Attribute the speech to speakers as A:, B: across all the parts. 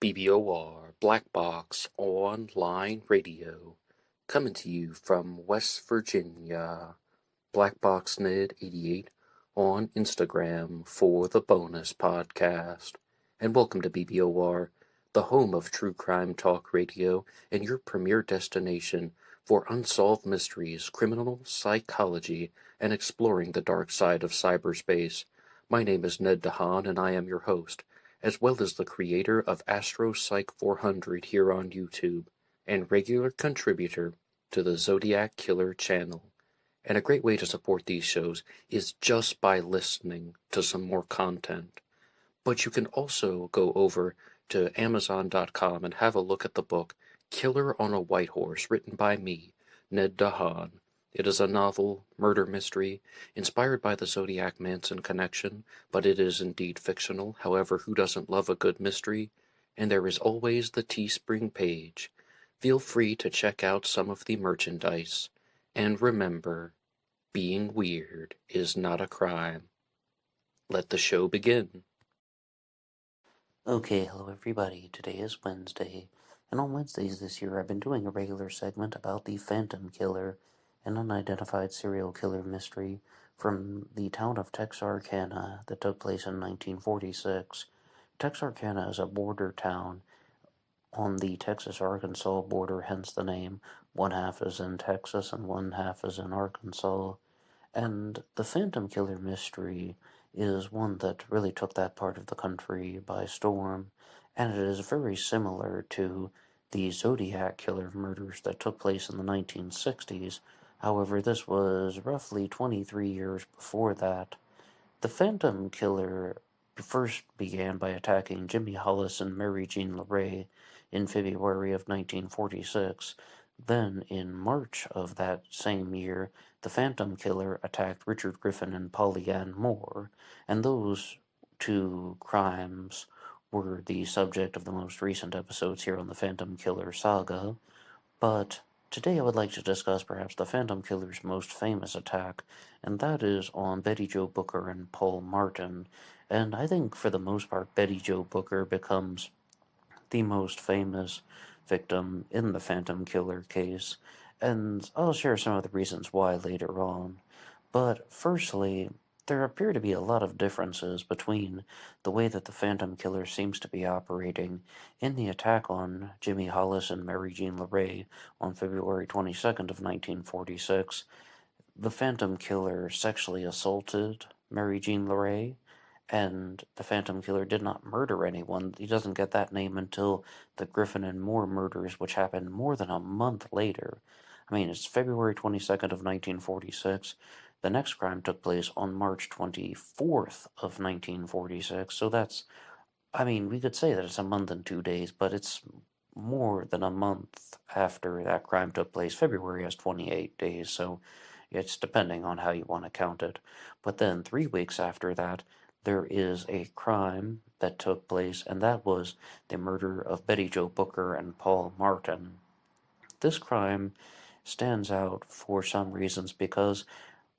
A: BBOR Black Box Online Radio, coming to you from West Virginia. BlackBoxNid88 on Instagram for the bonus podcast. And welcome to BBOR, the home of true crime talk radio and your premier destination for unsolved mysteries, criminal psychology, and exploring the dark side of cyberspace. My name is Ned DeHaan, and I am your host, as well as the creator of AstroPsych 400 here on YouTube, and regular contributor to the Zodiac Killer channel. And a great way to support these shows is just by listening to some more content. But you can also go over to Amazon.com and have a look at the book Killer on a White Horse, written by me, Ned DeHaan. It is a novel, murder mystery, inspired by the Zodiac Manson connection, but it is indeed fictional. However, who doesn't love a good mystery? And there is always the TeeSpring page. Feel free to check out some of the merchandise. And remember, being weird is not a crime. Let the show begin.
B: Okay, hello everybody. Today is Wednesday, and on Wednesdays this year I've been doing a regular segment about the Phantom Killer, an unidentified serial killer mystery from the town of Texarkana that took place in 1946. Texarkana is a border town on the Texas-Arkansas border, hence the name. One half is in Texas and one half is in Arkansas. And the Phantom Killer mystery is one that really took that part of the country by storm, and it is very similar to the Zodiac Killer murders that took place in the 1960s. However, this was roughly 23 years before that. The Phantom Killer first began by attacking Jimmy Hollis and Mary Jean LeRae in February of 1946. Then, in March of that same year, the Phantom Killer attacked Richard Griffin and Polly Ann Moore, and those two crimes were the subject of the most recent episodes here on the Phantom Killer Saga. But today I would like to discuss perhaps the Phantom Killer's most famous attack, and that is on Betty Jo Booker and Paul Martin. And I think for the most part, Betty Jo Booker becomes the most famous victim in the Phantom Killer case, and I'll share some of the reasons why later on. But firstly, there appear to be a lot of differences between the way that the Phantom Killer seems to be operating in the attack on Jimmy Hollis and Mary Jean LeRae on February 22nd of 1946. The Phantom Killer sexually assaulted Mary Jean LeRae, and the Phantom Killer did not murder anyone. He doesn't get that name until the Griffin and Moore murders, which happened more than a month later. I mean, it's February 22nd of 1946. The next crime took place on March 24th of 1946, so that's, I mean, we could say that it's a month and 2 days, but it's more than a month after that crime took place. February has 28 days, so it's depending on how you want to count it. But then 3 weeks after that, there is a crime that took place, and that was the murder of Betty Jo Booker and Paul Martin. This crime stands out for some reasons because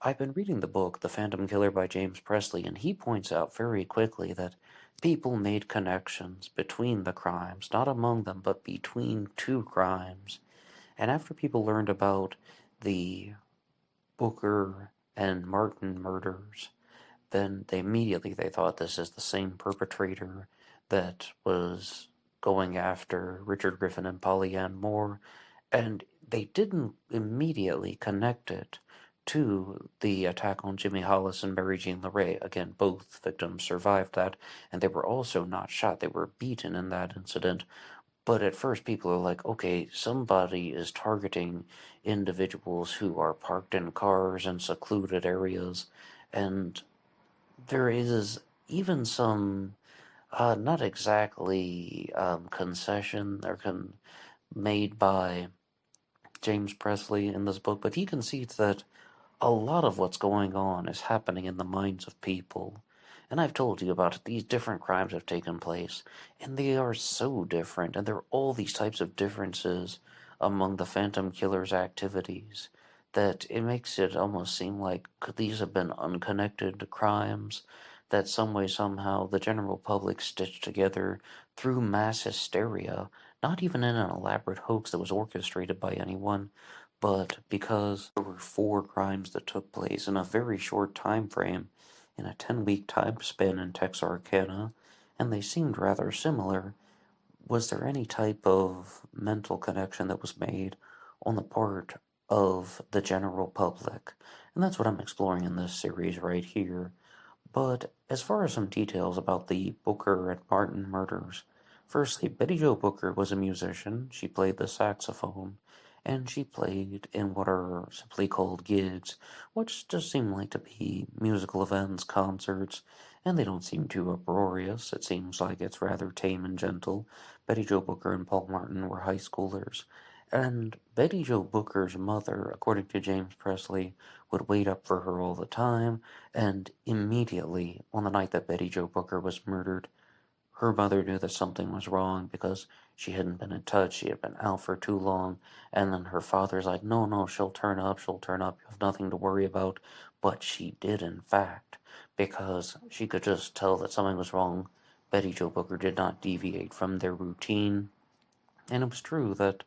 B: I've been reading the book The Phantom Killer by James Presley, and he points out very quickly that people made connections between the crimes, not among them, but between two crimes. And after people learned about the Booker and Martin murders, then they thought this is the same perpetrator that was going after Richard Griffin and Polly Ann Moore, and they didn't immediately connect it to the attack on Jimmy Hollis and Mary Jean LeRae. Again, both victims survived that, and they were also not shot. They were beaten in that incident. But at first, people are like, okay, somebody is targeting individuals who are parked in cars in secluded areas, and there is even some, not exactly concession made by James Presley in this book, but he concedes that a lot of what's going on is happening in the minds of people. And I've told you about it. These different crimes have taken place, and they are so different, and there are all these types of differences among the Phantom Killer's activities that it makes it almost seem like could these have been unconnected crimes? that some way, somehow, the general public stitched together through mass hysteria, not even in an elaborate hoax that was orchestrated by anyone, but because there were 4 crimes that took place in a very short time frame, in a 10-week time span in Texarkana, and they seemed rather similar. Was there any type of mental connection that was made on the part of the general public? And that's what I'm exploring in this series right here. But as far as some details about the Booker and Martin murders, firstly, Betty Jo Booker was a musician. She played the saxophone, and she played in what are simply called gigs, which just seem like to be musical events, concerts, and they don't seem too uproarious. It seems like it's rather tame and gentle. Betty Jo Booker and Paul Martin were high schoolers. And Betty Jo Booker's mother, according to James Presley, would wait up for her all the time, and immediately, on the night that Betty Jo Booker was murdered, her mother knew that something was wrong because she hadn't been in touch, she had been out for too long, and then her father's like, no, no, she'll turn up, you have nothing to worry about. But she did, in fact, because she could just tell that something was wrong. Betty Jo Booker did not deviate from their routine, and it was true that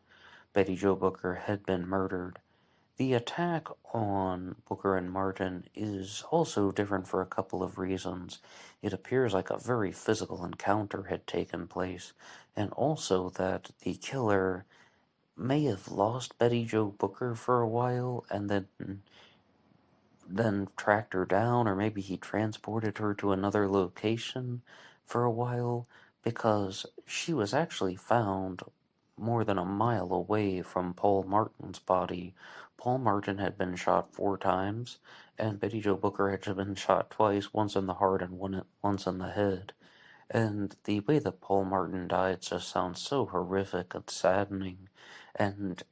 B: Betty Jo Booker had been murdered. The attack on Booker and Martin is also different for a couple of reasons. It appears like a very physical encounter had taken place, and also that the killer may have lost Betty Jo Booker for a while and then tracked her down, or maybe he transported her to another location for a while, because she was actually found more than a mile away from Paul Martin's body. Paul Martin had been shot 4 times, and Betty Jo Booker had been shot twice, once in the heart and once in the head. And the way that Paul Martin died just sounds so horrific and saddening, and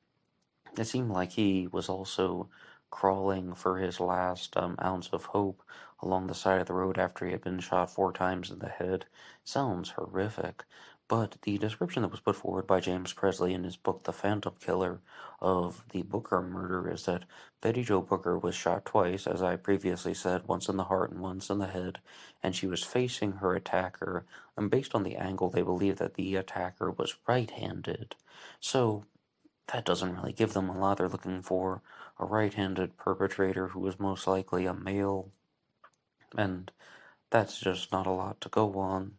B: it seemed like he was also crawling for his last ounce of hope along the side of the road after he had been shot 4 times in the head. Sounds horrific. But the description that was put forward by James Presley in his book The Phantom Killer of the Booker murder is that Betty Jo Booker was shot twice, as I previously said, once in the heart and once in the head, and she was facing her attacker, and based on the angle, they believe that the attacker was right-handed. So that doesn't really give them a lot. They're looking for a right-handed perpetrator who is most likely a male, and that's just not a lot to go on.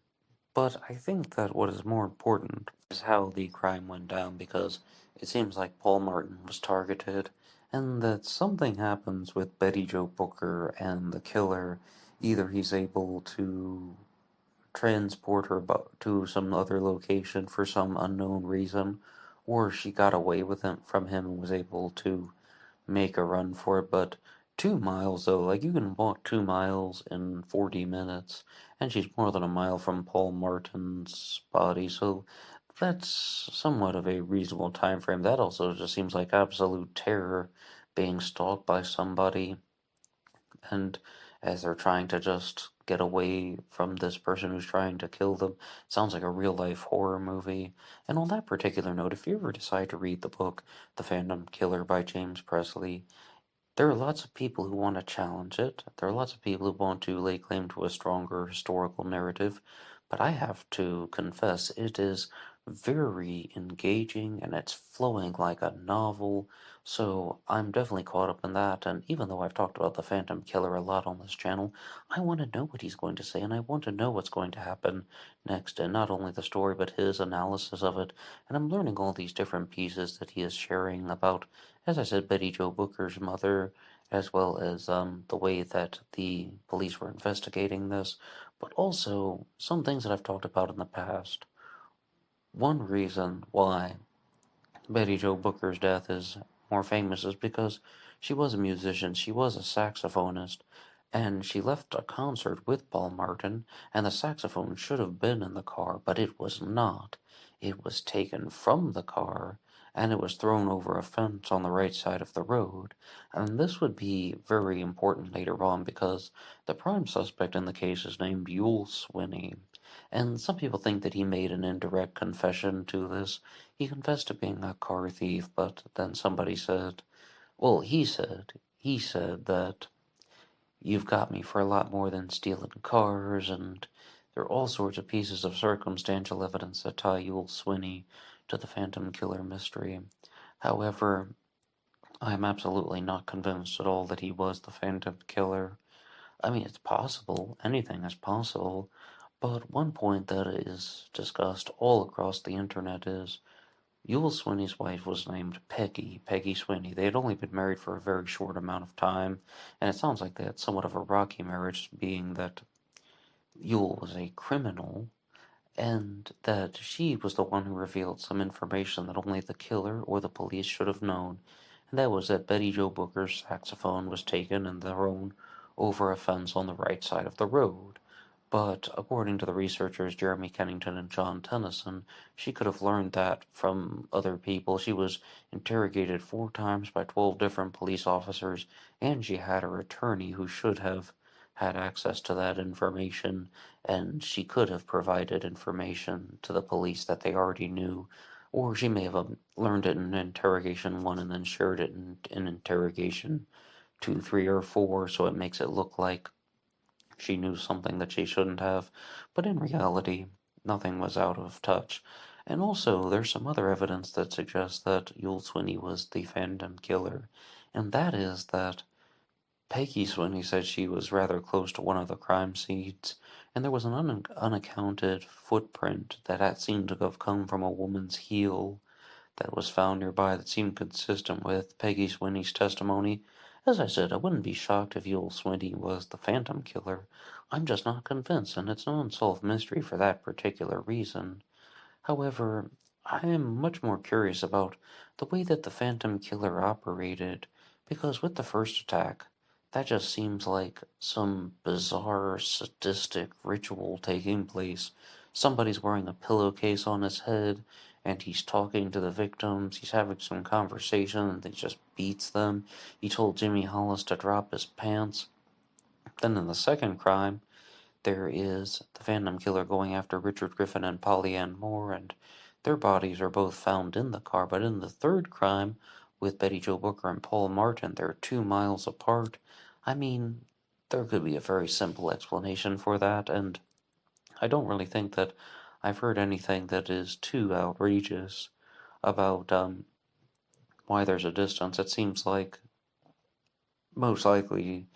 B: But I think that what is more important is how the crime went down, because it seems like Paul Martin was targeted, and that something happens with Betty Jo Booker and the killer. Either he's able to transport her to some other location for some unknown reason, or she got away with him from him and was able to make a run for it. But 2 miles though, like you can walk 2 miles in 40 minutes, and she's more than a mile from Paul Martin's body, so that's somewhat of a reasonable time frame. That also just seems like absolute terror, being stalked by somebody, and as they're trying to just get away from this person who's trying to kill them. Sounds like a real life horror movie. And on that particular note, if you ever decide to read the book The Phantom Killer by James Presley, there are lots of people who want to challenge it. There are lots of people who want to lay claim to a stronger historical narrative. But I have to confess, it is very engaging and it's flowing like a novel. So I'm definitely caught up in that. And even though I've talked about the Phantom Killer a lot on this channel, I want to know what he's going to say, and I want to know what's going to happen next. And not only the story, but his analysis of it. And I'm learning all these different pieces that he is sharing about, as I said, Betty Jo Booker's mother, as well as the way that the police were investigating this, but also some things that I've talked about in the past. One reason why Betty Jo Booker's death is more famous is because she was a musician, she was a saxophonist, and she left a concert with Paul Martin, and the saxophone should have been in the car, but it was not. It was taken from the car, and it was thrown over a fence on the right side of the road. And this would be very important later on because the prime suspect in the case is named Yule Swinney. And some people think that he made an indirect confession to this. He confessed to being a car thief, but then somebody said, well, he said that you've got me for a lot more than stealing cars, and there are all sorts of pieces of circumstantial evidence that tie Yule Swinney to the Phantom Killer mystery. However, I am absolutely not convinced at all that he was the Phantom Killer. I mean, it's possible, anything is possible, but one point that is discussed all across the internet is Yule Swinney's wife was named Peggy Swinney. They had only been married for a very short amount of time, and it sounds like they had somewhat of a rocky marriage, being that Yule was a criminal, and that she was the one who revealed some information that only the killer or the police should have known, and that was that Betty Jo Booker's saxophone was taken and thrown over a fence on the right side of the road. But according to the researchers Jeremy Kennington and John Tennyson, she could have learned that from other people. She was interrogated 4 times by 12 different police officers, and she had her attorney who should have had access to that information, and she could have provided information to the police that they already knew, or she may have learned it in interrogation 1 and then shared it in interrogation 2, 3, or 4, so it makes it look like she knew something that she shouldn't have, but in reality, nothing was out of touch. And also, there's some other evidence that suggests that Yule Swinney was the Phantom Killer, and that is that Peggy Swinney said she was rather close to one of the crime scenes, and there was an unaccounted footprint that had seemed to have come from a woman's heel that was found nearby that seemed consistent with Peggy Swinney's testimony. As I said, I wouldn't be shocked if Yule Swinney was the Phantom Killer. I'm just not convinced, and it's an unsolved mystery for that particular reason. However, I am much more curious about the way that the Phantom Killer operated, because with the first attack, that just seems like some bizarre, sadistic ritual taking place. Somebody's wearing a pillowcase on his head, and he's talking to the victims. He's having some conversation, and he just beats them. He told Jimmy Hollis to drop his pants. Then in the second crime, there is the Phantom Killer going after Richard Griffin and Polly Ann Moore, and their bodies are both found in the car. But in the third crime, with Betty Jo Booker and Paul Martin, they're 2 miles apart. I mean, there could be a very simple explanation for that, and I don't really think that I've heard anything that is too outrageous about why there's a distance. It seems like most likely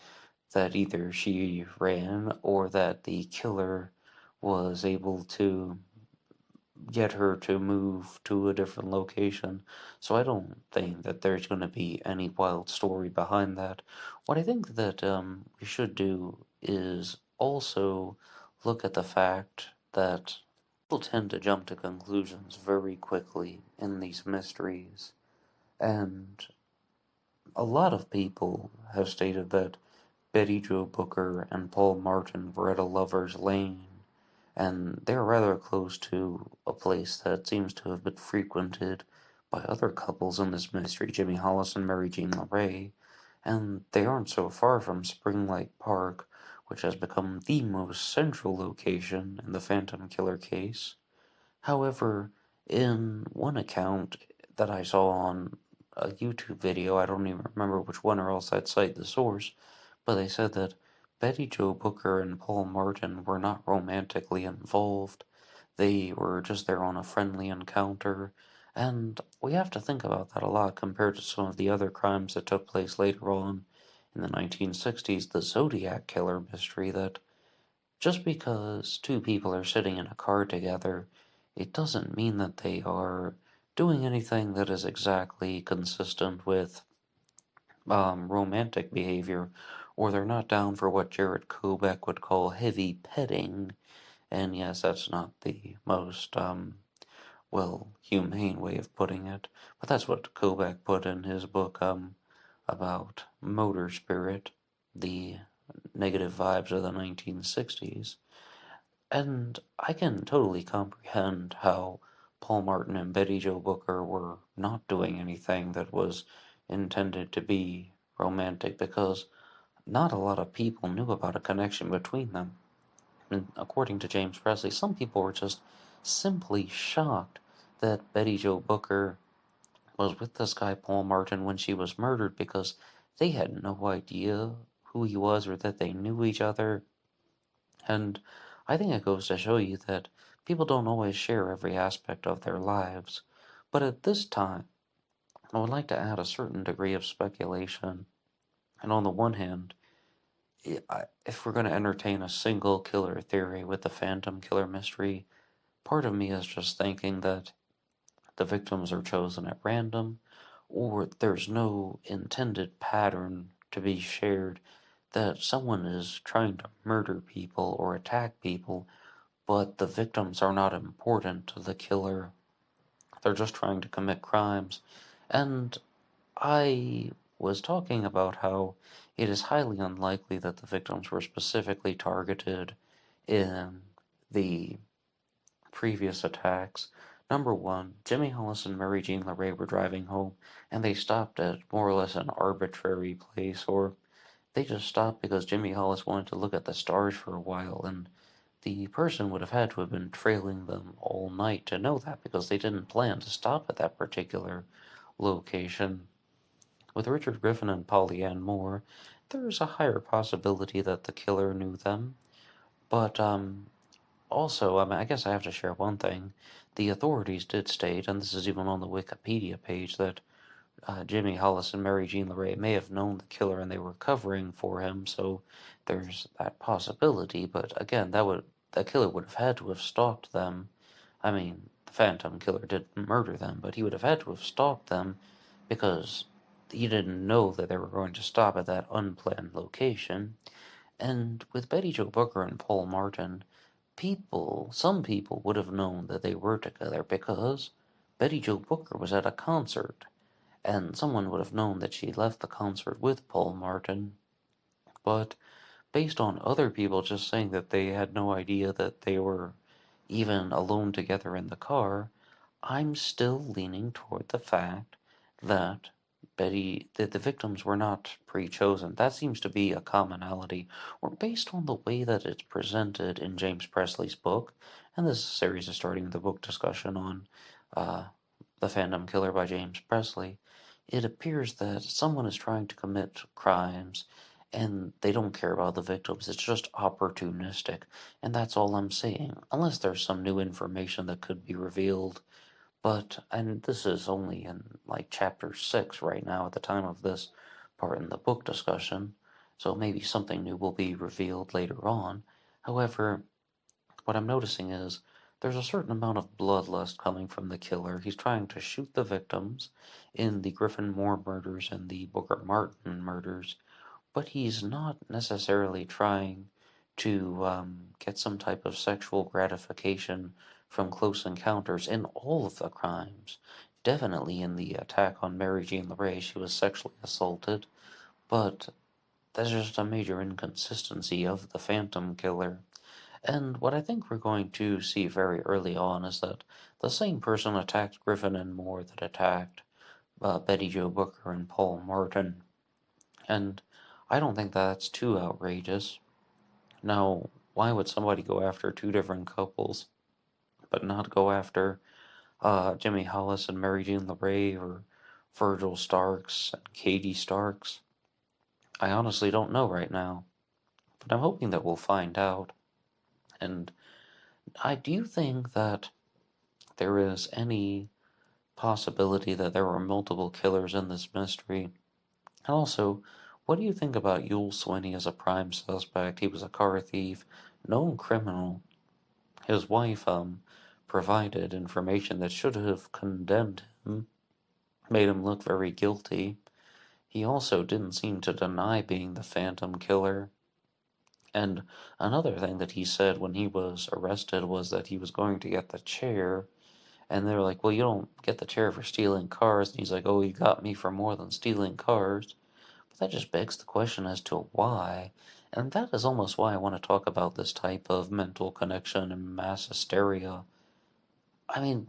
B: that either she ran or that the killer was able to get her to move to a different location. So I don't think that there's going to be any wild story behind that. What I think that we should do is also look at the fact that people tend to jump to conclusions very quickly in these mysteries. And a lot of people have stated that Betty Jo Booker and Paul Martin were at a lover's lane, and they're rather close to a place that seems to have been frequented by other couples in this mystery, Jimmy Hollis and Mary Jean LaRae, and they aren't so far from Spring Lake Park, which has become the most central location in the Phantom Killer case. However, in one account that I saw on a YouTube video, I don't even remember which one or else I'd cite the source, but they said that Betty Jo Booker and Paul Martin were not romantically involved. They were just there on a friendly encounter, and we have to think about that a lot compared to some of the other crimes that took place later on in the 1960s, the Zodiac Killer mystery, that just because 2 people are sitting in a car together, it doesn't mean that they are doing anything that is exactly consistent with romantic behavior, or they're not down for what Jared Kobeck would call heavy petting. And yes, that's not the most, well, humane way of putting it, but that's what Kobeck put in his book, about Motor Spirit, the negative vibes of the 1960s. And I can totally comprehend how Paul Martin and Betty Jo Booker were not doing anything that was intended to be romantic, because not a lot of people knew about a connection between them. And according to James Presley, some people were just simply shocked that Betty Jo Booker was with this guy Paul Martin when she was murdered, because they had no idea who he was or that they knew each other. And I think it goes to show you that people don't always share every aspect of their lives. But at this time, I would like to add a certain degree of speculation. And on the one hand, if we're going to entertain a single killer theory with the Phantom Killer mystery, part of me is just thinking that the victims are chosen at random, or there's no intended pattern to be shared, that someone is trying to murder people or attack people, but the victims are not important to the killer. They're just trying to commit crimes. And I was talking about how it is highly unlikely that the victims were specifically targeted in the previous attacks. Number one, Jimmy Hollis and Mary Jean LeRae were driving home, and they stopped at more or less an arbitrary place, or they just stopped because Jimmy Hollis wanted to look at the stars for a while, and the person would have had to have been trailing them all night to know that because they didn't plan to stop at that particular location. With Richard Griffin and Polly Ann Moore, there's a higher possibility that the killer knew them, but also, I guess I have to share one thing. The authorities did state, and this is even on the Wikipedia page, that Jimmy Hollis and Mary Jean LeRae may have known the killer and they were covering for him, so there's that possibility. But again, the killer would have had to have stalked them. I mean, the Phantom Killer didn't murder them, but he would have had to have stalked them because he didn't know that they were going to stop at that unplanned location. And with Betty Jo Booker and Paul Martin, some people would have known that they were together because Betty Jo Booker was at a concert, and someone would have known that she left the concert with Paul Martin. But based on other people just saying that they had no idea that they were even alone together in the car, I'm still leaning toward the fact that the victims were not pre-chosen. That seems to be a commonality, or based on the way that it's presented in James Presley's book, and this series is starting the book discussion on The Phantom Killer by James Presley. It appears that someone is trying to commit crimes and they don't care about the victims. It's just opportunistic, and that's all I'm saying, unless there's some new information that could be revealed. And this is only in like chapter 6 right now at the time of this part in the book discussion, so maybe something new will be revealed later on. However, what I'm noticing is there's a certain amount of bloodlust coming from the killer. He's trying to shoot the victims in the Griffin Moore murders and the Booker Martin murders, but he's not necessarily trying to get some type of sexual gratification from close encounters in all of the crimes. Definitely in the attack on Mary Jean LeRae, she was sexually assaulted, but that's just a major inconsistency of the Phantom Killer. And what I think we're going to see very early on is that the same person attacked Griffin and Moore that attacked Betty Jo Booker and Paul Martin. And I don't think that's too outrageous. Now, why would somebody go after two different couples, but not go after Jimmy Hollis and Mary Jean LeRae or Virgil Starks and Katie Starks? I honestly don't know right now, but I'm hoping that we'll find out. And I do think that there is any possibility that there were multiple killers in this mystery. And also, what do you think about Yule Swinney as a prime suspect? He was a car thief, known criminal. His wife provided information that should have condemned him, made him look very guilty. He also didn't seem to deny being the Phantom Killer. And another thing that he said when he was arrested was that he was going to get the chair. And they were like, well, you don't get the chair for stealing cars. And he's like, oh, you got me for more than stealing cars. But that just begs the question as to why. And that is almost why I want to talk about this type of mental connection and mass hysteria. I mean,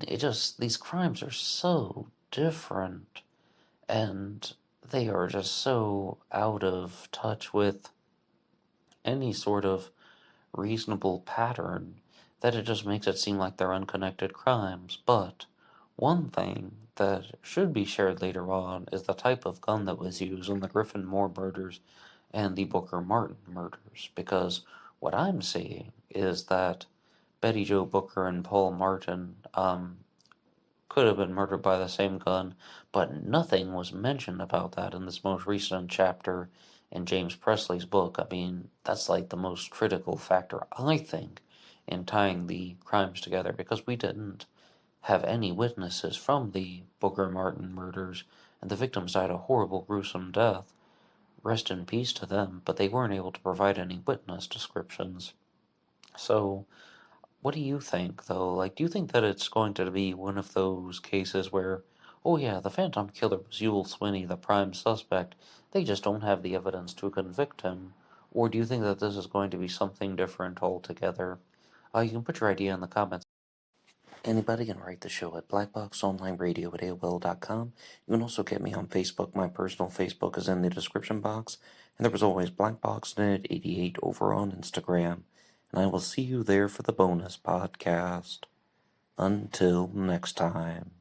B: these crimes are so different. And they are just so out of touch with any sort of reasonable pattern that it just makes it seem like they're unconnected crimes. But one thing that should be shared later on is the type of gun that was used in the Griffin Moore murders and the Booker Martin murders, because what I'm seeing is that Betty Jo Booker and Paul Martin could have been murdered by the same gun, but nothing was mentioned about that in this most recent chapter in James Presley's book. I mean, that's like the most critical factor, I think, in tying the crimes together, because we didn't have any witnesses from the Booker Martin murders, and the victims died a horrible, gruesome death. Rest in peace to them, but they weren't able to provide any witness descriptions. So, what do you think, though? Like, do you think that it's going to be one of those cases where, oh yeah, the Phantom Killer was Yule Swinney, the prime suspect, they just don't have the evidence to convict him? Or do you think that this is going to be something different altogether? You can put your idea in the comments.
A: Anybody can write the show at BlackBoxOnlineRadio at AOL.com. You can also get me on Facebook. My personal Facebook is in the description box. And there was always BlackBoxNet88 over on Instagram. And I will see you there for the bonus podcast. Until next time.